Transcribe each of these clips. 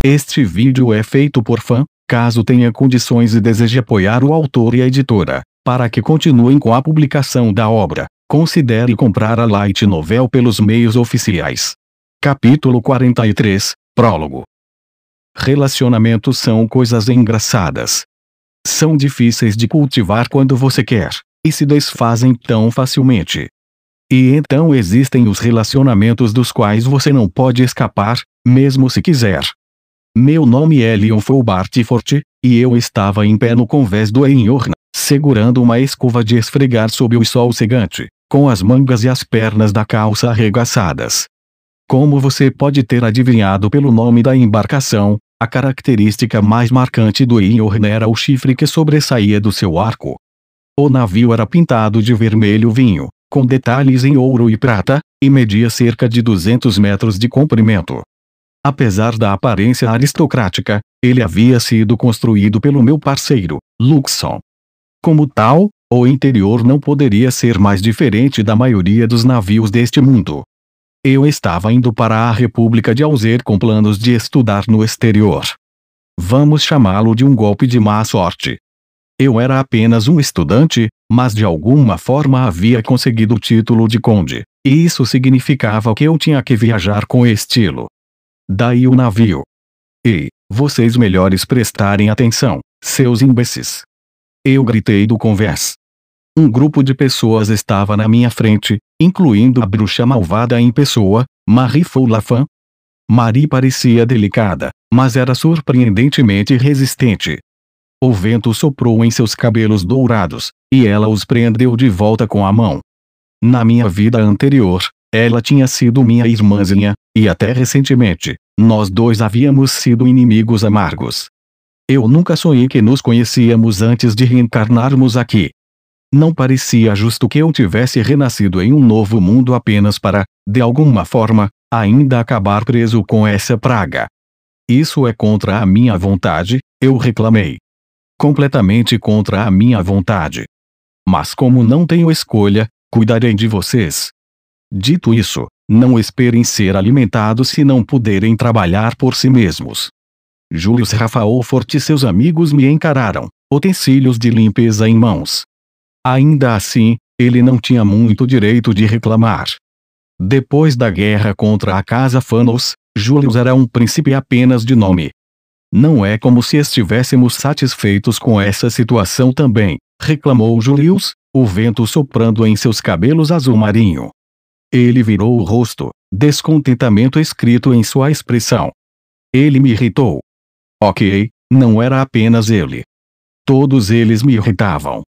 Este vídeo é feito por fã, caso tenha condições e deseje apoiar o autor e a editora, para que continuem com a publicação da obra, considere comprar a light novel pelos meios oficiais. Capítulo 43, Prólogo. Relacionamentos são coisas engraçadas. São difíceis de cultivar quando você quer, e se desfazem tão facilmente. E então existem os relacionamentos dos quais você não pode escapar, mesmo se quiser. Meu nome é Leon Bartford, e eu estava em pé no convés do Enhorn, segurando uma escova de esfregar sob o sol cegante, com as mangas e as pernas da calça arregaçadas. Como você pode ter adivinhado pelo nome da embarcação, a característica mais marcante do Enhorn era o chifre que sobressaía do seu arco. O navio era pintado de vermelho vinho, com detalhes em ouro e prata, e media cerca de 200 metros de comprimento. Apesar da aparência aristocrática, ele havia sido construído pelo meu parceiro, Luxon. Como tal, o interior não poderia ser mais diferente da maioria dos navios deste mundo. Eu estava indo para a República de Alzer com planos de estudar no exterior. Vamos chamá-lo de um golpe de má sorte. Eu era apenas um estudante, mas de alguma forma havia conseguido o título de conde, e isso significava que eu tinha que viajar com estilo. Daí o navio. Ei, vocês melhores prestarem atenção, seus imbecis. Eu gritei do convés. Um grupo de pessoas estava na minha frente, incluindo a bruxa malvada em pessoa, Marie Follafan. Marie parecia delicada, mas era surpreendentemente resistente. O vento soprou em seus cabelos dourados, e ela os prendeu de volta com a mão. Na minha vida anterior, ela tinha sido minha irmãzinha, e até recentemente, nós dois havíamos sido inimigos amargos. Eu nunca sonhei que nos conhecíamos antes de reencarnarmos aqui. Não parecia justo que eu tivesse renascido em um novo mundo apenas para, de alguma forma, ainda acabar preso com essa praga. Isso é contra a minha vontade, eu reclamei. Completamente contra a minha vontade. Mas como não tenho escolha, cuidarei de vocês. Dito isso, não esperem ser alimentados se não puderem trabalhar por si mesmos. Julius Rafaelfort e seus amigos me encararam, utensílios de limpeza em mãos. Ainda assim, ele não tinha muito direito de reclamar. Depois da guerra contra a Casa Fanos, Julius era um príncipe apenas de nome. Não é como se estivéssemos satisfeitos com essa situação também, reclamou Julius, o vento soprando em seus cabelos azul marinho. Ele virou o rosto, descontentamento escrito em sua expressão. Ele me irritou. Ok, não era apenas ele. Todos eles me irritavam.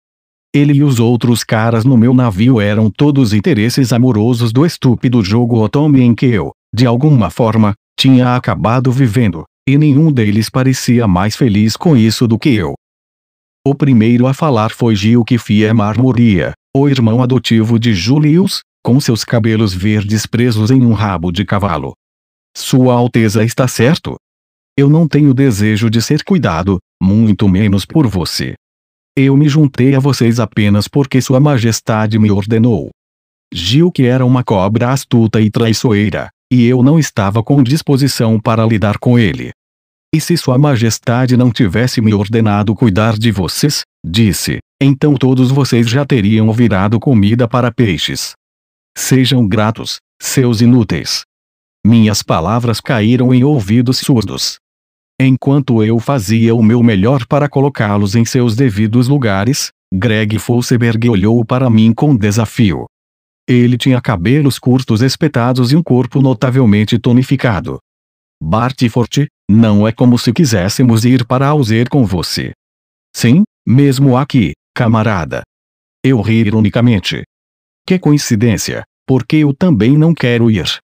Ele e os outros caras no meu navio eram todos interesses amorosos do estúpido jogo Otome em que eu, de alguma forma, tinha acabado vivendo, e nenhum deles parecia mais feliz com isso do que eu. O primeiro a falar foi Gilk Fiemar Moria, o irmão adotivo de Julius, com seus cabelos verdes presos em um rabo de cavalo. Sua Alteza está certo? Eu não tenho desejo de ser cuidado, muito menos por você. Eu me juntei a vocês apenas porque Sua Majestade me ordenou. Gilk era uma cobra astuta e traiçoeira, e eu não estava com disposição para lidar com ele. E se Sua Majestade não tivesse me ordenado cuidar de vocês, disse, então todos vocês já teriam virado comida para peixes. Sejam gratos, seus inúteis. Minhas palavras caíram em ouvidos surdos. Enquanto eu fazia o meu melhor para colocá-los em seus devidos lugares, Greg Fossberg olhou para mim com desafio. Ele tinha cabelos curtos espetados e um corpo notavelmente tonificado. Bartford, não é como se quiséssemos ir para Alzer com você. Sim, mesmo aqui, camarada. Eu ri ironicamente. Que coincidência, porque eu também não quero ir.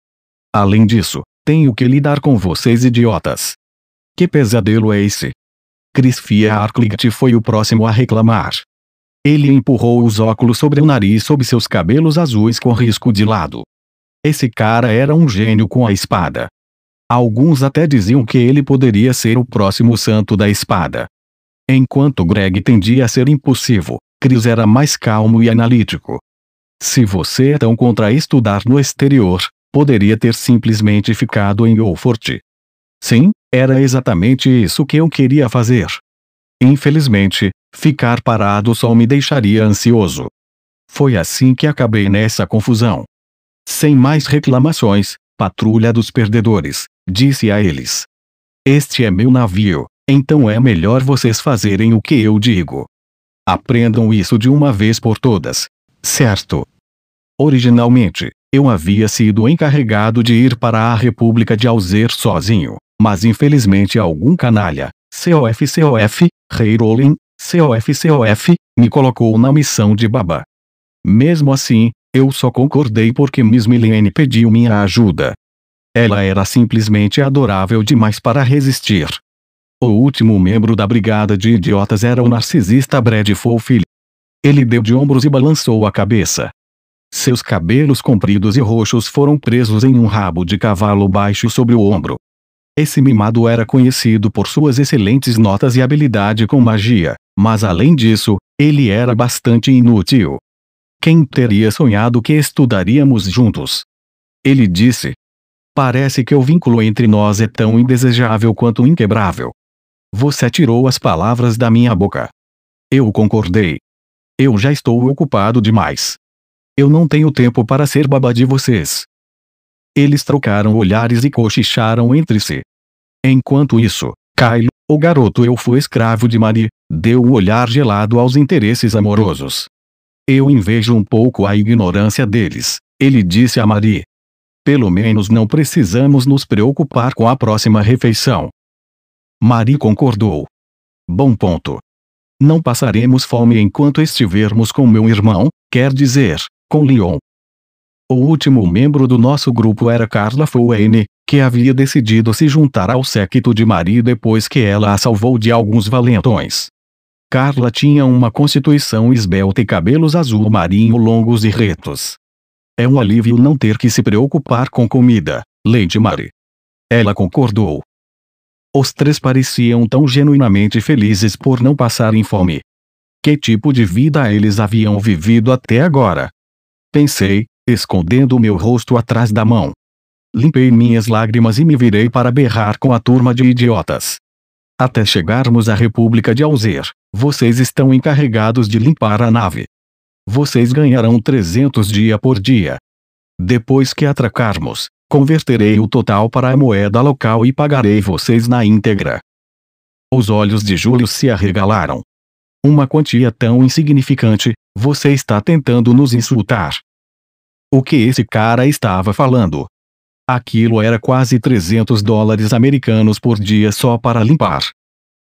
Além disso, tenho que lidar com vocês idiotas. Que pesadelo é esse? Chris Fiarclight foi o próximo a reclamar. Ele empurrou os óculos sobre o nariz sob seus cabelos azuis com risco de lado. Esse cara era um gênio com a espada. Alguns até diziam que ele poderia ser o próximo santo da espada. Enquanto Greg tendia a ser impulsivo, Chris era mais calmo e analítico. Se você é tão contra estudar no exterior, poderia ter simplesmente ficado em Oxford. Sim, Era exatamente isso que eu queria fazer. Infelizmente, ficar parado só me deixaria ansioso. Foi assim que acabei nessa confusão. Sem mais reclamações, patrulha dos perdedores, disse a eles. Este é meu navio, então é melhor vocês fazerem o que eu digo. Aprendam isso de uma vez por todas, certo? Originalmente, eu havia sido encarregado de ir para a República de Alzer sozinho, mas infelizmente algum canalha, COF, Ray Rowling, COF, me colocou na missão de babá. Mesmo assim, eu só concordei porque Miss Milene pediu minha ajuda. Ela era simplesmente adorável demais para resistir. O último membro da brigada de idiotas era o narcisista Brad Fulfill. Ele deu de ombros e balançou a cabeça. Seus cabelos compridos e roxos foram presos em um rabo de cavalo baixo sobre o ombro. Esse mimado era conhecido por suas excelentes notas e habilidade com magia, mas além disso, ele era bastante inútil. Quem teria sonhado que estudaríamos juntos? Ele disse. Parece que o vínculo entre nós é tão indesejável quanto inquebrável. Você tirou as palavras da minha boca. Eu concordei. Eu já estou ocupado demais. Eu não tenho tempo para ser babá de vocês. Eles trocaram olhares e cochicharam entre si. Enquanto isso, Kyle, o garoto elfo escravo de Marie, deu um olhar gelado aos interesses amorosos. Eu invejo um pouco a ignorância deles, ele disse a Marie. Pelo menos não precisamos nos preocupar com a próxima refeição. Marie concordou. Bom ponto. Não passaremos fome enquanto estivermos com meu irmão, quer dizer, com Leon. O último membro do nosso grupo era Carla Fowayne, que havia decidido se juntar ao séquito de Marie depois que ela a salvou de alguns valentões. Carla tinha uma constituição esbelta e cabelos azul marinho longos e retos. É um alívio não ter que se preocupar com comida, Lady Marie. Ela concordou. Os três pareciam tão genuinamente felizes por não passarem fome. Que tipo de vida eles haviam vivido até agora? Pensei, escondendo meu rosto atrás da mão. Limpei minhas lágrimas e me virei para berrar com a turma de idiotas. Até chegarmos à República de Alzer, vocês estão encarregados de limpar a nave. Vocês ganharão 300 dia por dia. Depois que atracarmos, converterei o total para a moeda local e pagarei vocês na íntegra. Os olhos de Júlio se arregalaram. Uma quantia tão insignificante, você está tentando nos insultar. O que esse cara estava falando? Aquilo era quase $300 americanos por dia só para limpar.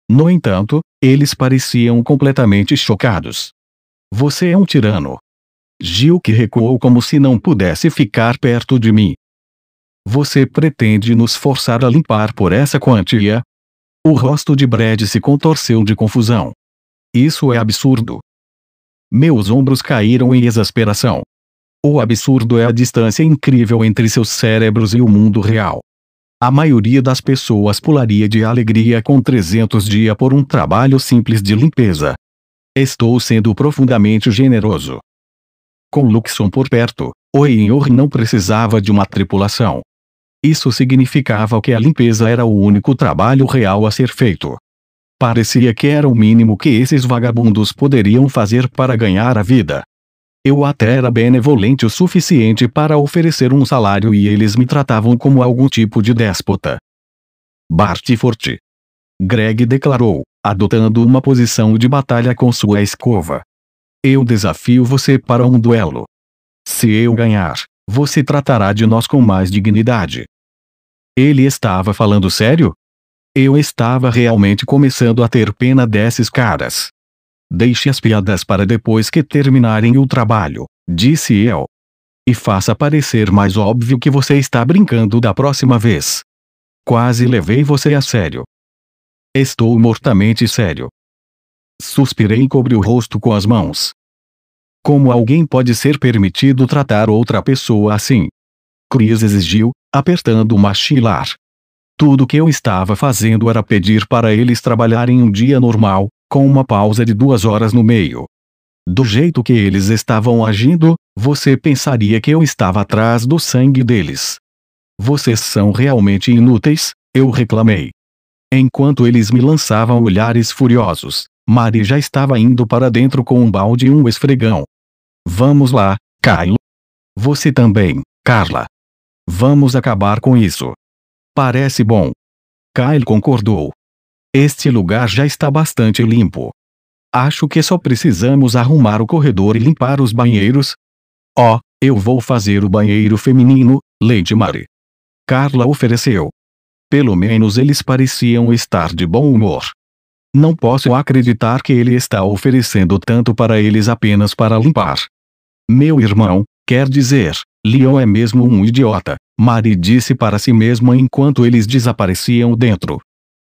No entanto, eles pareciam completamente chocados. Você é um tirano. Gil que recuou como se não pudesse ficar perto de mim. Você pretende nos forçar a limpar por essa quantia? O rosto de Brad se contorceu de confusão. Isso é absurdo. Meus ombros caíram em exasperação. O absurdo é a distância incrível entre seus cérebros e o mundo real. A maioria das pessoas pularia de alegria com 300 dias por um trabalho simples de limpeza. Estou sendo profundamente generoso. Com Luxon por perto, o Enyor não precisava de uma tripulação. Isso significava que a limpeza era o único trabalho real a ser feito. Parecia que era o mínimo que esses vagabundos poderiam fazer para ganhar a vida. Eu até era benevolente o suficiente para oferecer um salário e eles me tratavam como algum tipo de déspota. Bartford. Greg declarou, adotando uma posição de batalha com sua escova. Eu desafio você para um duelo. Se eu ganhar, você tratará de nós com mais dignidade. Ele estava falando sério? Eu estava realmente começando a ter pena desses caras. Deixe as piadas para depois que terminarem o trabalho, disse eu. E faça parecer mais óbvio que você está brincando da próxima vez. Quase levei você a sério. Estou mortamente sério. Suspirei e cobri o rosto com as mãos. Como alguém pode ser permitido tratar outra pessoa assim? Chris exigiu, apertando o maxilar. Tudo que eu estava fazendo era pedir para eles trabalharem um dia normal, com uma pausa de 2 horas no meio. Do jeito que eles estavam agindo, você pensaria que eu estava atrás do sangue deles. Vocês são realmente inúteis, eu reclamei. Enquanto eles me lançavam olhares furiosos, Mari já estava indo para dentro com um balde e um esfregão. Vamos lá, Kyle. Você também, Carla. Vamos acabar com isso. Parece bom. Kyle concordou. Este lugar já está bastante limpo. Acho que só precisamos arrumar o corredor e limpar os banheiros. Oh, eu vou fazer o banheiro feminino, Lady Mari. Carla ofereceu. Pelo menos eles pareciam estar de bom humor. Não posso acreditar que ele está oferecendo tanto para eles apenas para limpar. Meu irmão, quer dizer, Leon é mesmo um idiota, Mari disse para si mesma enquanto eles desapareciam dentro.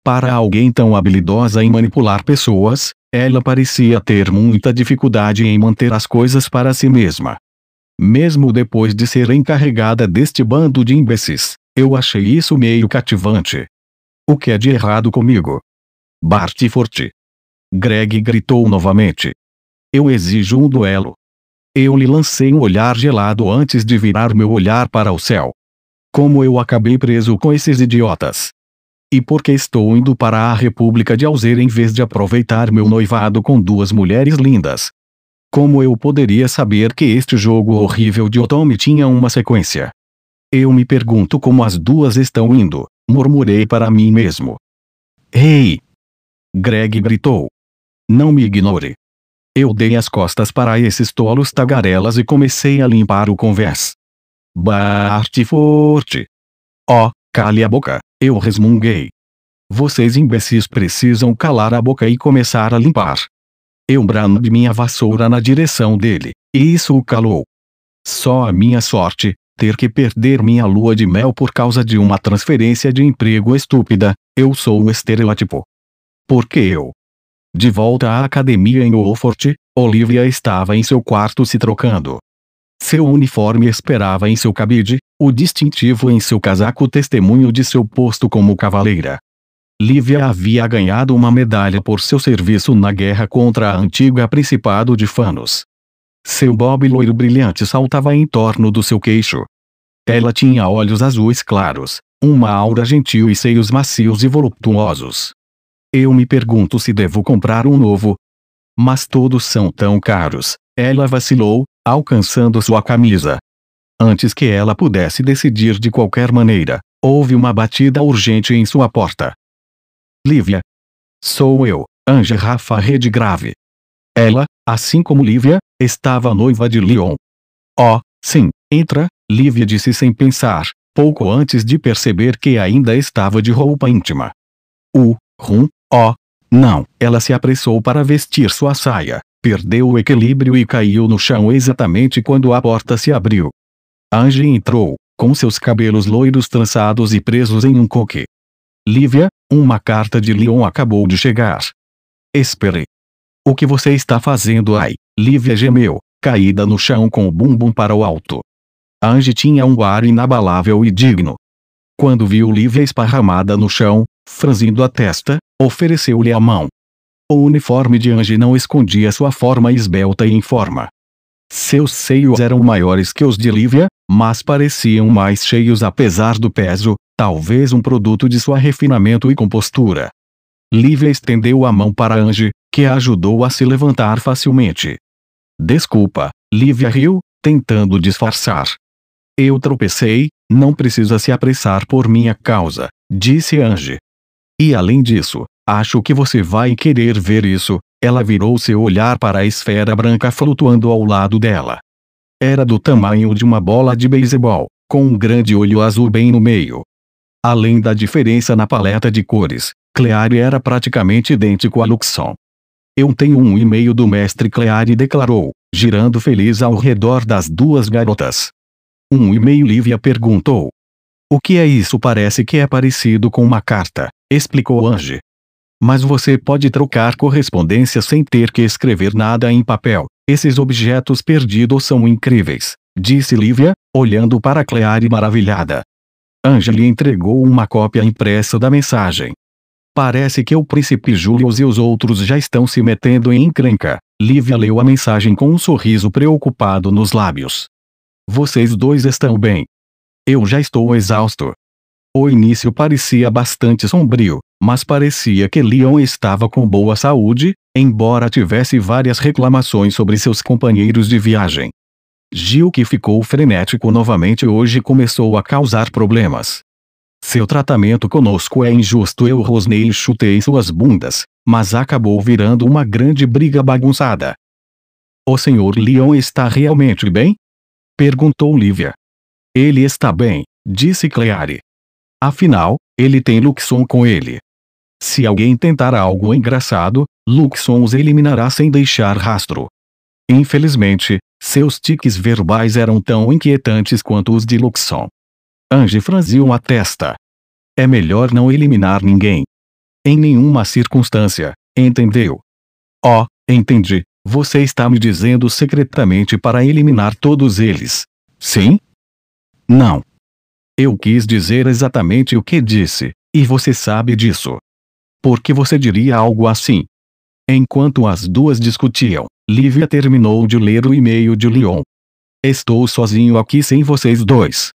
Para alguém tão habilidosa em manipular pessoas, ela parecia ter muita dificuldade em manter as coisas para si mesma. Mesmo depois de ser encarregada deste bando de imbecis, eu achei isso meio cativante. O que é de errado comigo? Bartford. Greg gritou novamente. Eu exijo um duelo. Eu lhe lancei um olhar gelado antes de virar meu olhar para o céu. Como eu acabei preso com esses idiotas? E por que estou indo para a República de Alzer em vez de aproveitar meu noivado com duas mulheres lindas? Como eu poderia saber que este jogo horrível de Otome tinha uma sequência? Eu me pergunto como as duas estão indo, murmurei para mim mesmo. Ei! Greg gritou. Não me ignore. Eu dei as costas para esses tolos tagarelas e comecei a limpar o convés. Bartford. Oh, cale a boca, eu resmunguei. Vocês imbecis precisam calar a boca e começar a limpar. Eu brandi minha vassoura na direção dele, e isso o calou. Só a minha sorte, ter que perder minha lua de mel por causa de uma transferência de emprego estúpida, eu sou o estereótipo. Porque eu? De volta à academia em Wolford, Olivia estava em seu quarto se trocando. Seu uniforme esperava em seu cabide, o distintivo em seu casaco testemunho de seu posto como cavaleira. Livia havia ganhado uma medalha por seu serviço na guerra contra a antiga Principado de Fanos. Seu bob loiro brilhante saltava em torno do seu queixo. Ela tinha olhos azuis claros, uma aura gentil e seios macios e voluptuosos. Eu me pergunto se devo comprar um novo. Mas todos são tão caros. Ela vacilou, alcançando sua camisa. Antes que ela pudesse decidir de qualquer maneira, houve uma batida urgente em sua porta. Livia. Sou eu, Ange Rafa Redgrave. Ela, assim como Livia, estava noiva de Leon. Oh, sim, entra, Livia disse sem pensar, pouco antes de perceber que ainda estava de roupa íntima. Oh, não, ela se apressou para vestir sua saia, perdeu o equilíbrio e caiu no chão exatamente quando a porta se abriu. Ange entrou, com seus cabelos loiros trançados e presos em um coque. Livia, uma carta de Leon acabou de chegar. Espere. O que você está fazendo aí? Livia gemeu, caída no chão com o bumbum para o alto. Ange tinha um ar inabalável e digno. Quando viu Livia esparramada no chão, franzindo a testa, ofereceu-lhe a mão. O uniforme de Ange não escondia sua forma esbelta e em forma. Seus seios eram maiores que os de Livia, mas pareciam mais cheios apesar do peso, talvez um produto de seu refinamento e compostura. Livia estendeu a mão para Ange, que a ajudou a se levantar facilmente. Desculpa, Livia riu, tentando disfarçar. Eu tropecei, não precisa se apressar por minha causa, disse Ange. E além disso, acho que você vai querer ver isso. Ela virou seu olhar para a esfera branca flutuando ao lado dela. Era do tamanho de uma bola de beisebol, com um grande olho azul bem no meio. Além da diferença na paleta de cores, Cleary era praticamente idêntico a Luxon. Eu tenho um e-mail do mestre Cleary declarou, girando feliz ao redor das duas garotas. Um e-mail Livia perguntou. O que é isso? Parece que é parecido com uma carta, explicou Ange. Mas você pode trocar correspondência sem ter que escrever nada em papel. Esses objetos perdidos são incríveis, disse Livia, olhando para Cleary maravilhada. Ange lhe entregou uma cópia impressa da mensagem. Parece que o príncipe Julius e os outros já estão se metendo em encrenca. Livia leu a mensagem com um sorriso preocupado nos lábios. Vocês dois estão bem? Eu já estou exausto. O início parecia bastante sombrio, mas parecia que Leon estava com boa saúde, embora tivesse várias reclamações sobre seus companheiros de viagem. Gil, que ficou frenético novamente hoje, começou a causar problemas. Seu tratamento conosco é injusto. Eu rosnei e chutei suas bundas, mas acabou virando uma grande briga bagunçada. O Sr. Leon está realmente bem? Perguntou Lívia. Ele está bem, disse Clary. Afinal, ele tem Luxon com ele. Se alguém tentar algo engraçado, Luxon os eliminará sem deixar rastro. Infelizmente, seus tiques verbais eram tão inquietantes quanto os de Luxon. Angie franziu a testa. É melhor não eliminar ninguém. Em nenhuma circunstância, entendeu? Oh, entendi. Você está me dizendo secretamente para eliminar todos eles. Sim? Não. Eu quis dizer exatamente o que disse, e você sabe disso. Por que você diria algo assim? Enquanto as duas discutiam, Lívia terminou de ler o e-mail de Leon. Estou sozinho aqui sem vocês dois.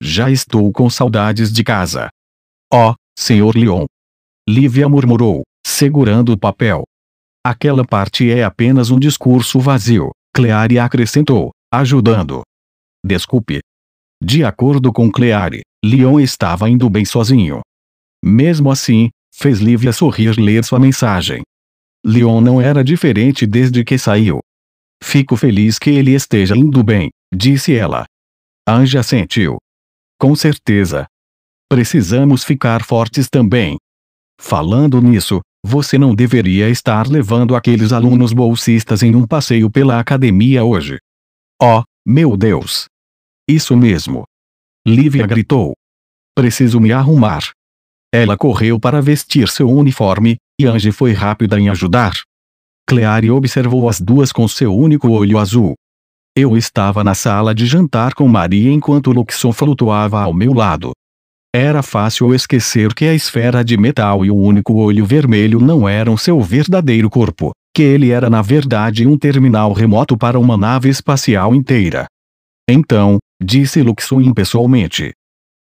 Já estou com saudades de casa. Oh, Sr. Leon. Lívia murmurou, segurando o papel. Aquela parte é apenas um discurso vazio, Clary acrescentou, ajudando. Desculpe. De acordo com Clary, Leon estava indo bem sozinho. Mesmo assim, fez Lívia sorrir ler sua mensagem. Leon não era diferente desde que saiu. Fico feliz que ele esteja indo bem, disse ela. Angie assentiu. Com certeza. Precisamos ficar fortes também. Falando nisso, você não deveria estar levando aqueles alunos bolsistas em um passeio pela academia hoje. Oh, meu Deus! Isso mesmo! Lívia gritou. Preciso me arrumar. Ela correu para vestir seu uniforme, e Angie foi rápida em ajudar. Clary observou as duas com seu único olho azul. Eu estava na sala de jantar com Maria enquanto Luxon flutuava ao meu lado. Era fácil esquecer que a esfera de metal e o único olho vermelho não eram seu verdadeiro corpo, que ele era na verdade um terminal remoto para uma nave espacial inteira. Então, disse Luxon impessoalmente.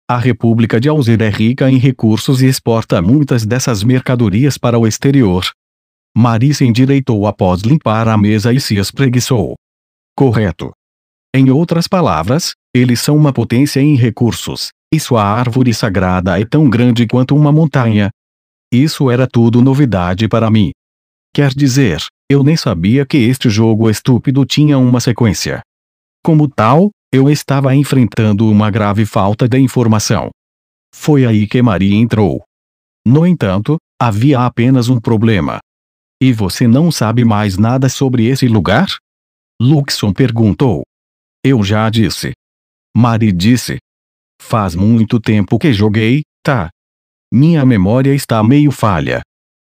A República de Alzir é rica em recursos e exporta muitas dessas mercadorias para o exterior. Marie se endireitou após limpar a mesa e se espreguiçou. Correto. Em outras palavras, eles são uma potência em recursos, e sua árvore sagrada é tão grande quanto uma montanha. Isso era tudo novidade para mim. Quer dizer, eu nem sabia que este jogo estúpido tinha uma sequência. Como tal, eu estava enfrentando uma grave falta de informação. Foi aí que Marie entrou. No entanto, havia apenas um problema. E você não sabe mais nada sobre esse lugar? Luxon perguntou. Eu já disse. Marie disse. Faz muito tempo que joguei, tá? Minha memória está meio falha.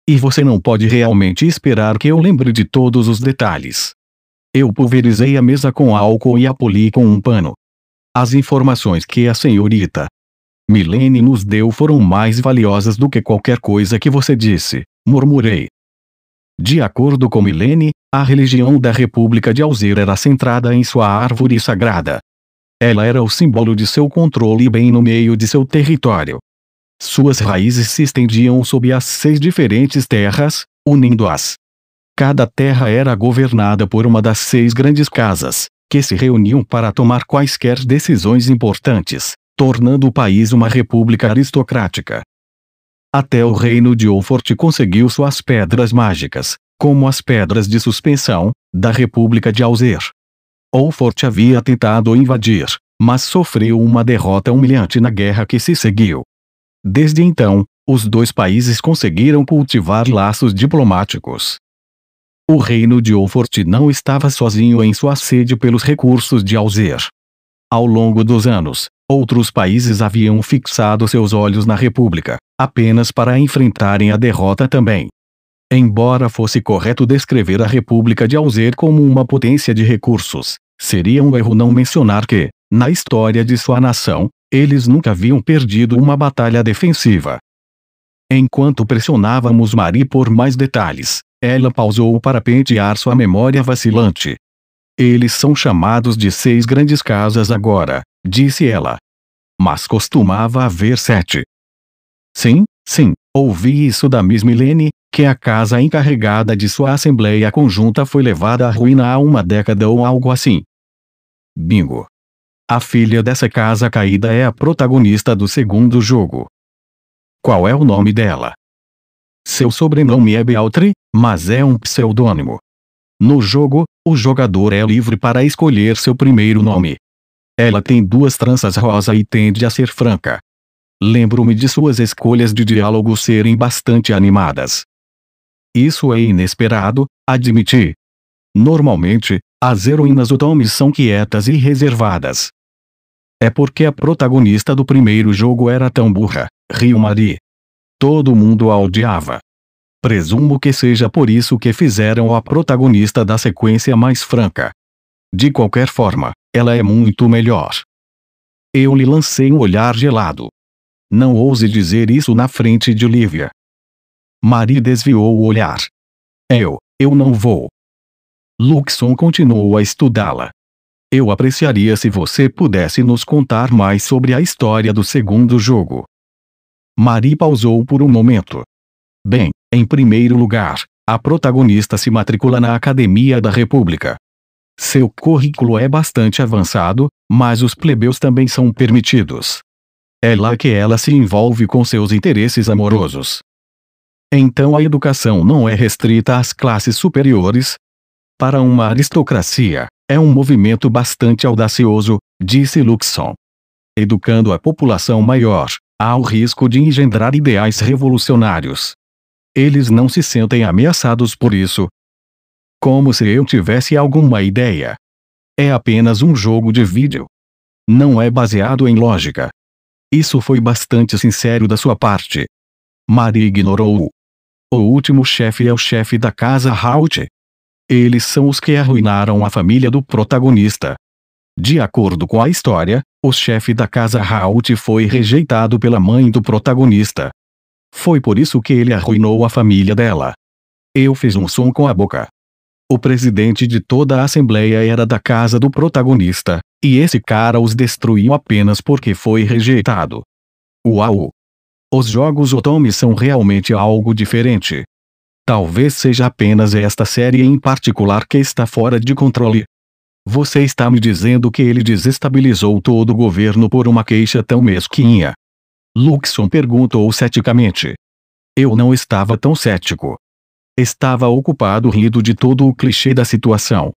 E você não pode realmente esperar que eu lembre de todos os detalhes. Eu pulverizei a mesa com álcool e a poli com um pano. As informações que a senhorita Milene nos deu foram mais valiosas do que qualquer coisa que você disse, murmurei. De acordo com Milene, a religião da República de Alzir era centrada em sua árvore sagrada. Ela era o símbolo de seu controle bem no meio de seu território. Suas raízes se estendiam sob as 6 diferentes terras, unindo-as. Cada terra era governada por uma das 6 grandes casas, que se reuniam para tomar quaisquer decisões importantes, tornando o país uma república aristocrática. Até o reino de Olfort conseguiu suas pedras mágicas, como as pedras de suspensão, da República de Alzir. Olfort havia tentado invadir, mas sofreu uma derrota humilhante na guerra que se seguiu. Desde então, os dois países conseguiram cultivar laços diplomáticos. O reino de Olfort não estava sozinho em sua sede pelos recursos de Alzir. Ao longo dos anos, outros países haviam fixado seus olhos na República, apenas para enfrentarem a derrota também. Embora fosse correto descrever a República de Alzir como uma potência de recursos, seria um erro não mencionar que, na história de sua nação, eles nunca haviam perdido uma batalha defensiva. Enquanto pressionávamos Marie por mais detalhes, ela pausou para pentear sua memória vacilante. Eles são chamados de 6 grandes casas agora, disse ela. mas costumava haver 7. Sim, sim, ouvi isso da Miss Milene, que a casa encarregada de sua assembleia conjunta foi levada à ruína há uma década ou algo assim. Bingo. A filha dessa casa caída é a protagonista do segundo jogo. Qual é o nome dela? Seu sobrenome é Beltry, mas é um pseudônimo. No jogo, o jogador é livre para escolher seu primeiro nome. Ela tem 2 tranças rosa e tende a ser franca. Lembro-me de suas escolhas de diálogo serem bastante animadas. Isso é inesperado, admiti. Normalmente, as heroínas otomis são quietas e reservadas. É porque a protagonista do primeiro jogo era tão burra, riu Marie. Todo mundo a odiava. Presumo que seja por isso que fizeram a protagonista da sequência mais franca. De qualquer forma, ela é muito melhor. Eu lhe lancei um olhar gelado. Não ouse dizer isso na frente de Olivia. Marie desviou o olhar. Eu não vou. Luxon continuou a estudá-la. Eu apreciaria se você pudesse nos contar mais sobre a história do segundo jogo. Marie pausou por um momento. Bem, em primeiro lugar, a protagonista se matricula na Academia da República. Seu currículo é bastante avançado, mas os plebeus também são permitidos. É lá que ela se envolve com seus interesses amorosos. Então a educação não é restrita às classes superiores? Para uma aristocracia, é um movimento bastante audacioso, disse Luxon. Educando a população maior, há o risco de engendrar ideais revolucionários. Eles não se sentem ameaçados por isso. Como se eu tivesse alguma ideia. É apenas um jogo de vídeo. Não é baseado em lógica. Isso foi bastante sincero da sua parte. Marie ignorou-o. O último chefe é o chefe da casa Hout. Eles são os que arruinaram a família do protagonista. De acordo com a história, o chefe da casa Hout foi rejeitado pela mãe do protagonista. Foi por isso que ele arruinou a família dela. Eu fiz um som com a boca. O presidente de toda a assembleia era da casa do protagonista, e esse cara os destruiu apenas porque foi rejeitado. Uau! Os jogos Otome são realmente algo diferente. Talvez seja apenas esta série em particular que está fora de controle. Você está me dizendo que ele desestabilizou todo o governo por uma queixa tão mesquinha? Luxon perguntou ceticamente. Eu não estava tão cético. Estava ocupado rindo de todo o clichê da situação.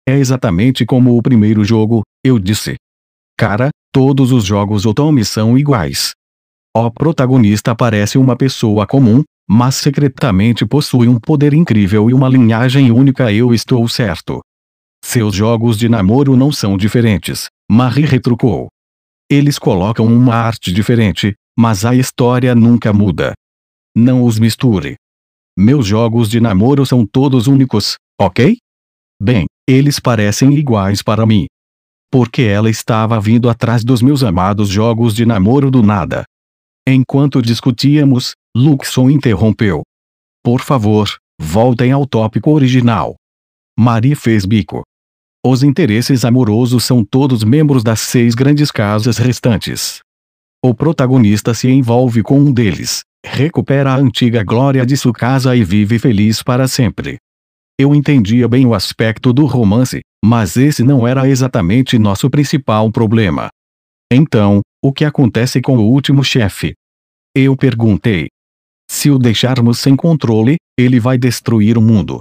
É exatamente como o primeiro jogo, eu disse. Cara, todos os jogos Otome são iguais. O protagonista parece uma pessoa comum, mas secretamente possui um poder incrível e uma linhagem única. Eu estou certo. Seus jogos de namoro não são diferentes, Marie retrucou. Eles colocam uma arte diferente, mas a história nunca muda. Não os misture. Meus jogos de namoro são todos únicos, ok? Bem, eles parecem iguais para mim. Porque ela estava vindo atrás dos meus amados jogos de namoro do nada. Enquanto discutíamos, Luxon interrompeu. Por favor, voltem ao tópico original. Marie fez bico. Os interesses amorosos são todos membros das 6 grandes casas restantes. O protagonista se envolve com um deles, recupera a antiga glória de sua casa e vive feliz para sempre. Eu entendia bem o aspecto do romance, mas esse não era exatamente nosso principal problema. Então, o que acontece com o último chefe? Eu perguntei. Se o deixarmos sem controle, ele vai destruir o mundo.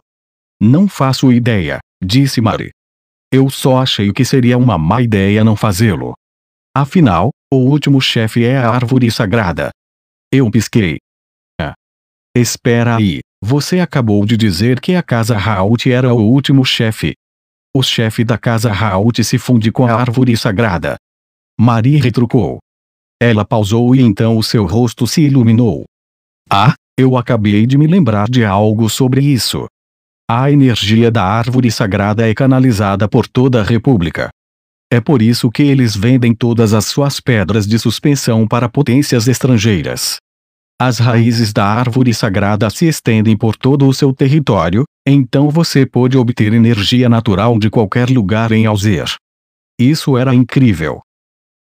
Não faço ideia, disse Marie. Eu só achei que seria uma má ideia não fazê-lo. Afinal, o último chefe é a árvore sagrada. Eu pisquei. Espera aí, você acabou de dizer que a casa Hout era o último chefe. O chefe da casa Hout se funde com a árvore sagrada. Marie retrucou. Ela pausou e então o seu rosto se iluminou. Ah, eu acabei de me lembrar de algo sobre isso. A energia da árvore sagrada é canalizada por toda a República. É por isso que eles vendem todas as suas pedras de suspensão para potências estrangeiras. As raízes da árvore sagrada se estendem por todo o seu território, então você pode obter energia natural de qualquer lugar em Alzir. Isso era incrível.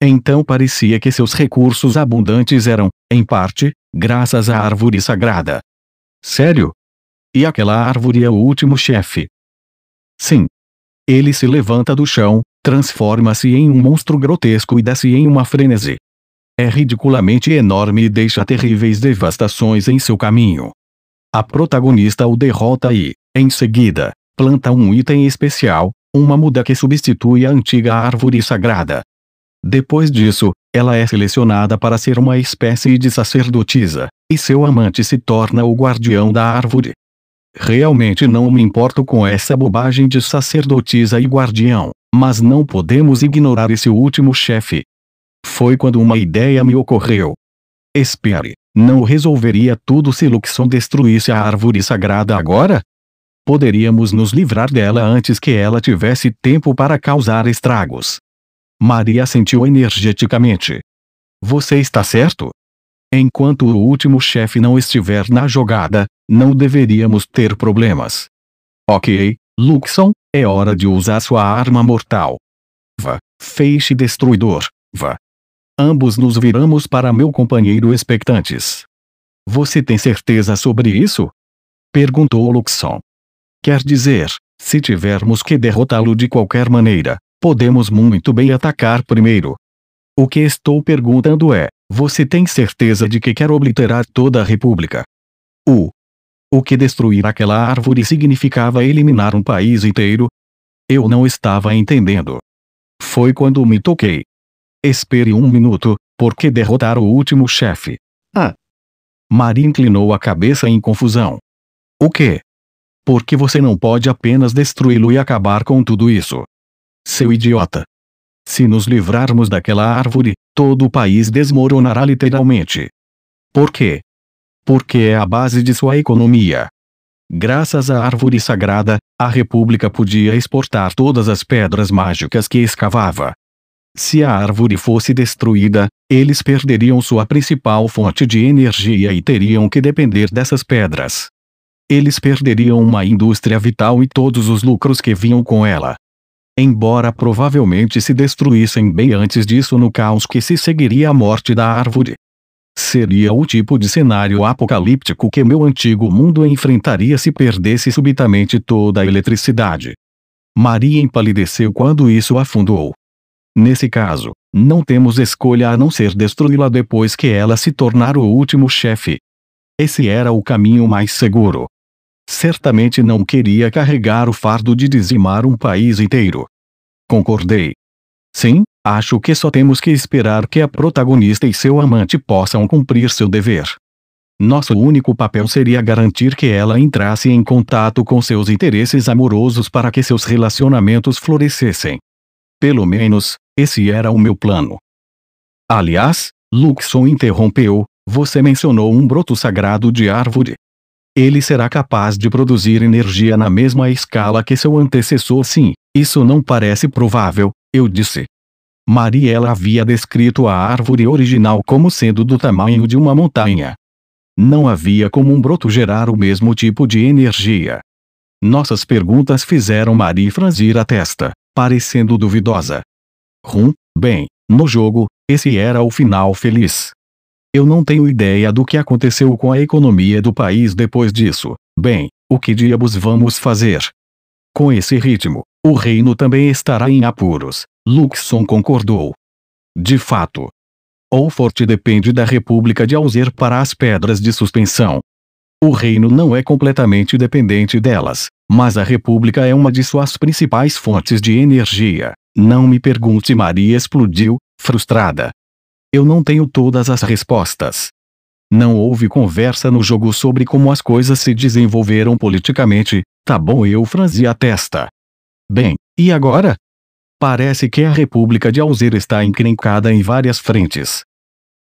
Então parecia que seus recursos abundantes eram, em parte, graças à árvore sagrada. Sério? E aquela árvore é o último chefe? Sim. Ele se levanta do chão, transforma-se em um monstro grotesco e desce em uma frenesi. É ridiculamente enorme e deixa terríveis devastações em seu caminho. A protagonista o derrota e, em seguida, planta um item especial, uma muda que substitui a antiga árvore sagrada. Depois disso, ela é selecionada para ser uma espécie de sacerdotisa, e seu amante se torna o guardião da árvore. Realmente não me importo com essa bobagem de sacerdotisa e guardião, mas não podemos ignorar esse último chefe. Foi quando uma ideia me ocorreu. Espere, não resolveria tudo se Luxon destruísse a árvore sagrada agora? Poderíamos nos livrar dela antes que ela tivesse tempo para causar estragos. Maria assentiu energeticamente. Você está certo? Enquanto o último chefe não estiver na jogada, não deveríamos ter problemas. Ok, Luxon, é hora de usar sua arma mortal. Vá, feixe destruidor, vá. Ambos nos viramos para meu companheiro expectantes. Você tem certeza sobre isso? Perguntou Luxon. Quer dizer, se tivermos que derrotá-lo de qualquer maneira, podemos muito bem atacar primeiro. O que estou perguntando é, você tem certeza de que quer obliterar toda a República? O que destruir aquela árvore significava eliminar um país inteiro? Eu não estava entendendo. Foi quando me toquei. Espere um minuto, por que derrotar o último chefe? Maria inclinou a cabeça em confusão. O quê? Por que você não pode apenas destruí-lo e acabar com tudo isso? Seu idiota. Se nos livrarmos daquela árvore, todo o país desmoronará literalmente. Por quê? Porque é a base de sua economia. Graças à árvore sagrada, a República podia exportar todas as pedras mágicas que escavava. Se a árvore fosse destruída, eles perderiam sua principal fonte de energia e teriam que depender dessas pedras. Eles perderiam uma indústria vital e todos os lucros que vinham com ela. Embora provavelmente se destruíssem bem antes disso no caos que se seguiria à morte da árvore. Seria o tipo de cenário apocalíptico que meu antigo mundo enfrentaria se perdesse subitamente toda a eletricidade. Maria empalideceu quando isso afundou. Nesse caso, não temos escolha a não ser destruí-la depois que ela se tornar o último chefe. Esse era o caminho mais seguro. Certamente não queria carregar o fardo de dizimar um país inteiro. Concordei. Sim, acho que só temos que esperar que a protagonista e seu amante possam cumprir seu dever. Nosso único papel seria garantir que ela entrasse em contato com seus interesses amorosos para que seus relacionamentos florescessem. Pelo menos, esse era o meu plano. Aliás, Luxon interrompeu, você mencionou um broto sagrado de árvore. Ele será capaz de produzir energia na mesma escala que seu antecessor? Sim, isso não parece provável, eu disse. Mariela havia descrito a árvore original como sendo do tamanho de uma montanha. Não havia como um broto gerar o mesmo tipo de energia. Nossas perguntas fizeram Marie franzir a testa, parecendo duvidosa. Bem, no jogo, esse era o final feliz. Eu não tenho ideia do que aconteceu com a economia do país depois disso. Bem, o que diabos vamos fazer? Com esse ritmo, o reino também estará em apuros, Luxon concordou. De fato. Olfort depende da República de Alzer para as pedras de suspensão. O reino não é completamente dependente delas, mas a República é uma de suas principais fontes de energia. Não me pergunte, Maria explodiu, frustrada. Eu não tenho todas as respostas. Não houve conversa no jogo sobre como as coisas se desenvolveram politicamente, tá bom? Eu franzi a testa. Bem, e agora? Parece que a República de Alzer está encrencada em várias frentes.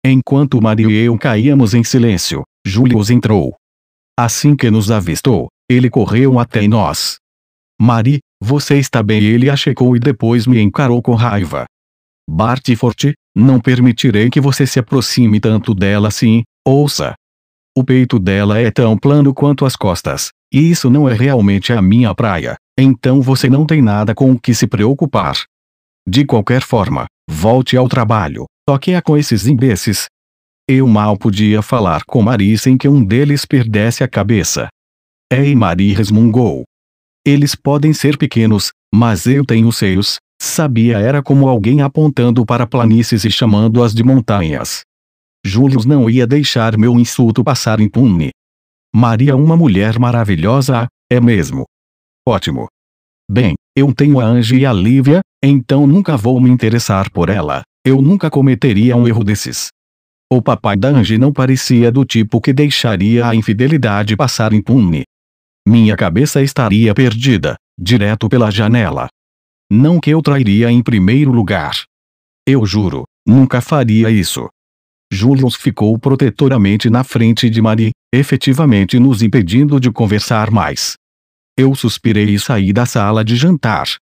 Enquanto Maria e eu caíamos em silêncio, Julius entrou. Assim que nos avistou, ele correu até nós. Marie, você está bem? Ele a checou e depois me encarou com raiva. Bartfort, não permitirei que você se aproxime tanto dela assim, ouça. O peito dela é tão plano quanto as costas, e isso não é realmente a minha praia, então você não tem nada com o que se preocupar. De qualquer forma, Volte ao trabalho, toque com esses imbecis. Eu mal podia falar com Marie sem que um deles perdesse a cabeça. Ei, Marie resmungou. Eles podem ser pequenos, mas eu tenho seios, sabia, era como alguém apontando para planícies e chamando-as de montanhas. Julius não ia deixar meu insulto passar impune. Maria é uma mulher maravilhosa, é mesmo? Ótimo. Bem, eu tenho a Angie e a Lívia, então nunca vou me interessar por ela, eu nunca cometeria um erro desses. O papai da Angie não parecia do tipo que deixaria a infidelidade passar impune. Minha cabeça estaria perdida, direto pela janela. Não que eu trairia em primeiro lugar. Eu juro, nunca faria isso. Julius ficou protetoramente na frente de Marie, efetivamente nos impedindo de conversar mais. Eu suspirei e saí da sala de jantar.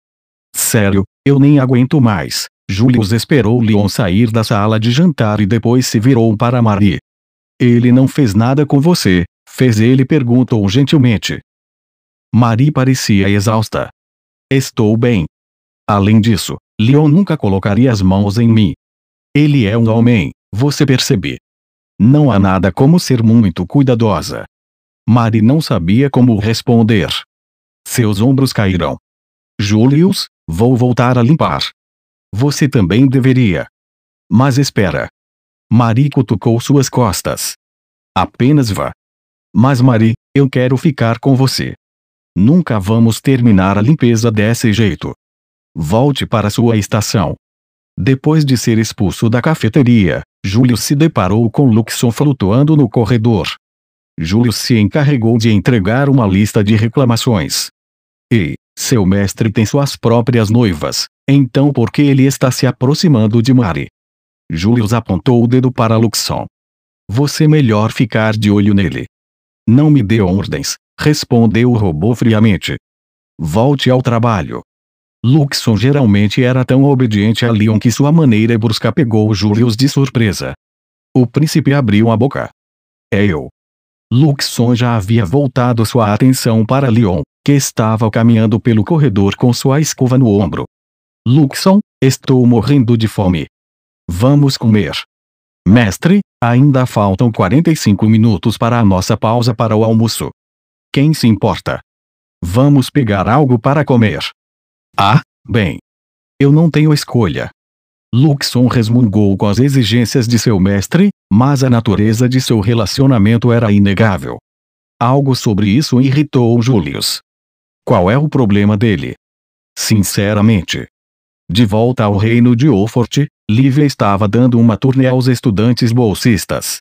Sério, eu nem aguento mais. Julius esperou Leon sair da sala de jantar e depois se virou para Marie. Ele não fez nada com você, fez? Ele perguntou gentilmente. Marie parecia exausta. Estou bem. Além disso, Leon nunca colocaria as mãos em mim. Ele é um homem, você percebe. Não há nada como ser muito cuidadosa. Marie não sabia como responder. Seus ombros caíram. Julius, vou voltar a limpar. Você também deveria. Mas espera. Marie cutucou suas costas. Apenas vá. Mas Marie, eu quero ficar com você. Nunca vamos terminar a limpeza desse jeito. Volte para sua estação. Depois de ser expulso da cafeteria, Julius se deparou com Luxon flutuando no corredor. Julius se encarregou de entregar uma lista de reclamações. Ei, seu mestre tem suas próprias noivas, então por que ele está se aproximando de Marie? Julius apontou o dedo para Luxon. Você melhor ficar de olho nele. Não me dê ordens, respondeu o robô friamente. Volte ao trabalho. Luxon geralmente era tão obediente a Leon que sua maneira brusca pegou Julius de surpresa. O príncipe abriu a boca. É eu. Luxon já havia voltado sua atenção para Leon, que estava caminhando pelo corredor com sua escova no ombro. Luxon, estou morrendo de fome. Vamos comer. Mestre, ainda faltam 45 minutos para a nossa pausa para o almoço. Quem se importa? Vamos pegar algo para comer. Ah, bem. Eu não tenho escolha. Luxon resmungou com as exigências de seu mestre, mas a natureza de seu relacionamento era inegável. Algo sobre isso irritou Julius. Qual é o problema dele? Sinceramente. De volta ao reino de Oxford, Lívia estava dando uma turnê aos estudantes bolsistas.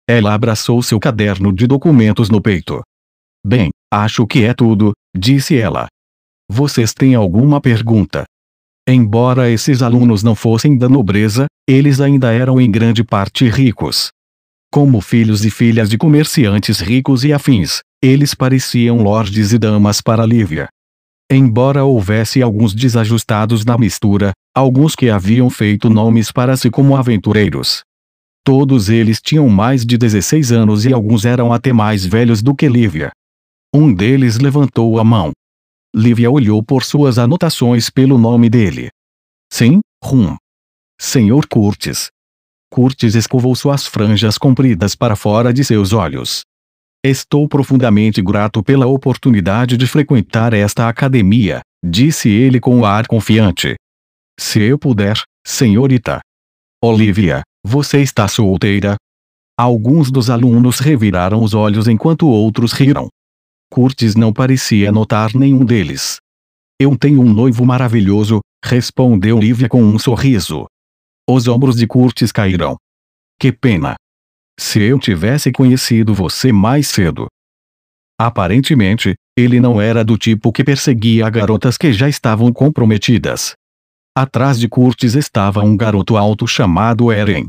Ela abraçou seu caderno de documentos no peito. Bem, acho que é tudo, disse ela. Vocês têm alguma pergunta? Embora esses alunos não fossem da nobreza, eles ainda eram em grande parte ricos. Como filhos e filhas de comerciantes ricos e afins, eles pareciam lordes e damas para Lívia. Embora houvesse alguns desajustados na mistura, alguns que haviam feito nomes para si como aventureiros. Todos eles tinham mais de 16 anos e alguns eram até mais velhos do que Lívia. Um deles levantou a mão. Lívia olhou por suas anotações pelo nome dele. Sim, Senhor Curtis. Curtis escovou suas franjas compridas para fora de seus olhos. Estou profundamente grato pela oportunidade de frequentar esta academia, disse ele com um ar confiante. Se eu puder, senhorita. Olivia, você está solteira? Alguns dos alunos reviraram os olhos enquanto outros riram. Curtis não parecia notar nenhum deles. Eu tenho um noivo maravilhoso, respondeu Lívia com um sorriso. Os ombros de Curtis caíram. Que pena. Se eu tivesse conhecido você mais cedo. Aparentemente, ele não era do tipo que perseguia garotas que já estavam comprometidas. Atrás de Curtis estava um garoto alto chamado Eren.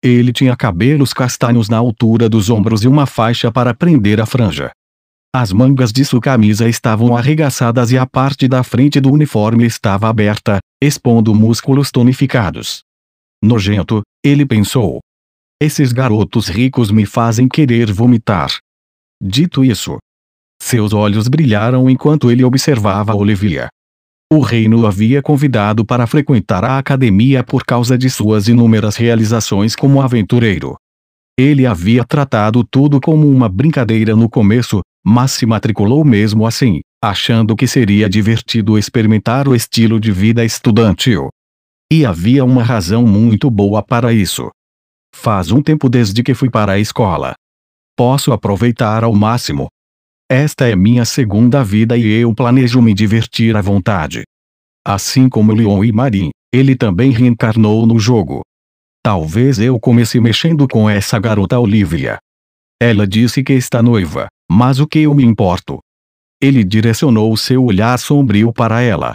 Ele tinha cabelos castanhos na altura dos ombros e uma faixa para prender a franja. As mangas de sua camisa estavam arregaçadas e a parte da frente do uniforme estava aberta, expondo músculos tonificados. Nojento, ele pensou. Esses garotos ricos me fazem querer vomitar. Dito isso, seus olhos brilharam enquanto ele observava Olivia. O reino o havia convidado para frequentar a academia por causa de suas inúmeras realizações como aventureiro. Ele havia tratado tudo como uma brincadeira no começo, mas se matriculou mesmo assim, achando que seria divertido experimentar o estilo de vida estudantil. E havia uma razão muito boa para isso. Faz um tempo desde que fui para a escola. Posso aproveitar ao máximo. Esta é minha segunda vida e eu planejo me divertir à vontade. Assim como Leon e Marin, ele também reencarnou no jogo. Talvez eu comece mexendo com essa garota Olivia. Ela disse que está noiva, mas o que eu me importo? Ele direcionou seu olhar sombrio para ela.